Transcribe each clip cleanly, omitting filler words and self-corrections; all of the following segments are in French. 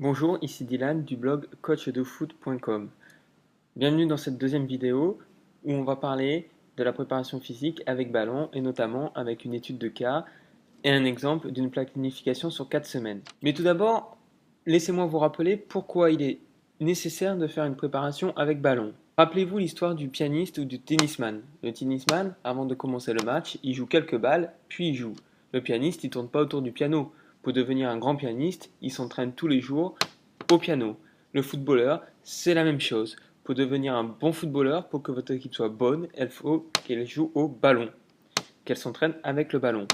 Bonjour, ici Dylan du blog coachdefoot.com. Bienvenue dans cette deuxième vidéo où on va parler de la préparation physique avec ballon et notamment avec une étude de cas et un exemple d'une planification sur 4 semaines. Mais tout d'abord, laissez-moi vous rappeler pourquoi il est nécessaire de faire une préparation avec ballon. Rappelez-vous l'histoire du pianiste ou du tennisman. Le tennisman, avant de commencer le match, il joue quelques balles, puis il joue. Le pianiste, il ne tourne pas autour du piano. Pour devenir un grand pianiste, il s'entraîne tous les jours au piano. Le footballeur, c'est la même chose. Pour devenir un bon footballeur, pour que votre équipe soit bonne, il faut qu'elle joue au ballon, qu'elle s'entraîne avec le ballon.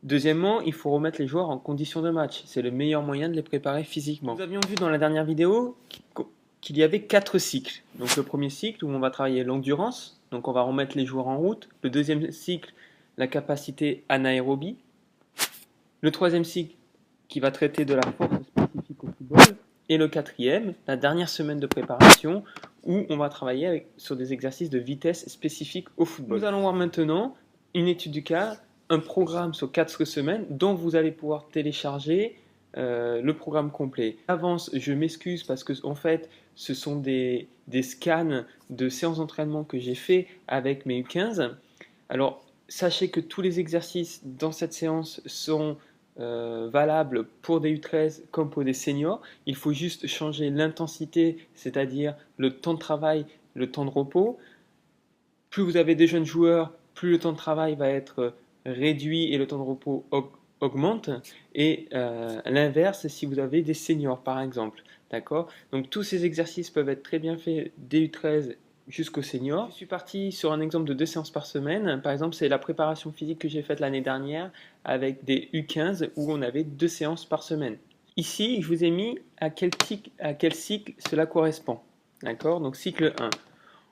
Deuxièmement, il faut remettre les joueurs en condition de match. C'est le meilleur moyen de les préparer physiquement. Nous avions vu dans la dernière vidéo qu'il y avait 4 cycles. Donc le premier cycle où on va travailler l'endurance, donc on va remettre les joueurs en route. Le deuxième cycle, la capacité anaérobie. Le troisième cycle qui va traiter de la force spécifique au football. Et le quatrième, la dernière semaine de préparation où on va travailler sur des exercices de vitesse spécifiques au football. Nous allons voir maintenant une étude du cas, un programme sur 4 semaines dont vous allez pouvoir télécharger le programme complet. Avance, je m'excuse parce que en fait, ce sont des scans de séances d'entraînement que j'ai fait avec mes U15. Alors, sachez que tous les exercices dans cette séance sont valables pour des U13 comme pour des seniors. Il faut juste changer l'intensité, c'est-à-dire le temps de travail, le temps de repos. Plus vous avez des jeunes joueurs, plus le temps de travail va être réduit et le temps de repos augmente. Et l'inverse, si vous avez des seniors par exemple. D'accord? Donc tous ces exercices peuvent être très bien faits dès U13 jusqu'au senior. Je suis parti sur un exemple de 2 séances par semaine. Par exemple, c'est la préparation physique que j'ai faite l'année dernière avec des U15 où on avait 2 séances par semaine. Ici, je vous ai mis à quel cycle cela correspond. D'accord? Donc cycle 1.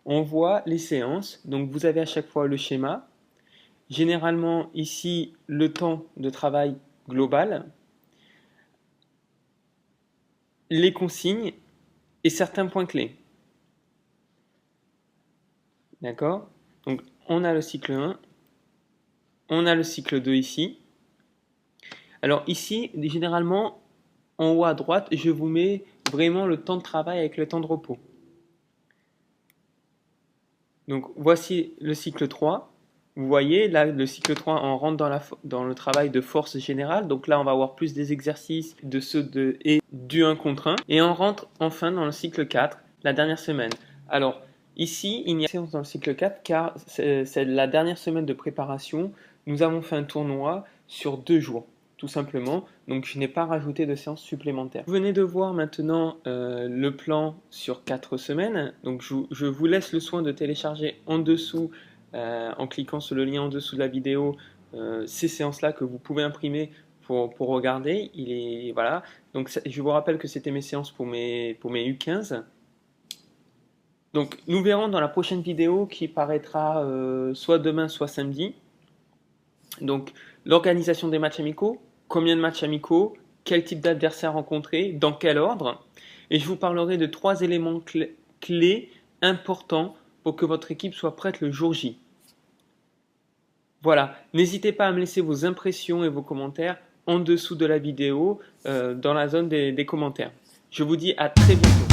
On voit les séances. Donc vous avez à chaque fois le schéma. Généralement, ici, le temps de travail global, les consignes et certains points clés. D'accord? Donc, on a le cycle 1, on a le cycle 2 ici. Alors ici, généralement, en haut à droite, je vous mets vraiment le temps de travail avec le temps de repos. Donc, voici le cycle 3. Vous voyez, là, le cycle 3, on rentre dans le travail de force générale. Donc là, on va avoir plus des exercices de ceux et du 1 contre 1. Et on rentre enfin dans le cycle 4, la dernière semaine. Alors, ici, il n'y a pas de séance dans le cycle 4 car c'est la dernière semaine de préparation. Nous avons fait un tournoi sur 2 jours, tout simplement. Donc, je n'ai pas rajouté de séance supplémentaire. Vous venez de voir maintenant le plan sur 4 semaines. Donc, je vous laisse le soin de télécharger en dessous, en cliquant sur le lien en dessous de la vidéo, ces séances-là que vous pouvez imprimer pour regarder. Voilà. Donc, je vous rappelle que c'était mes séances pour mes U15. Donc, nous verrons dans la prochaine vidéo qui paraîtra soit demain, soit samedi. Donc, l'organisation des matchs amicaux, combien de matchs amicaux, quel type d'adversaire rencontrer, dans quel ordre. Et je vous parlerai de 3 éléments clés importants pour que votre équipe soit prête le jour J. Voilà, n'hésitez pas à me laisser vos impressions et vos commentaires en dessous de la vidéo, dans la zone des commentaires. Je vous dis à très bientôt.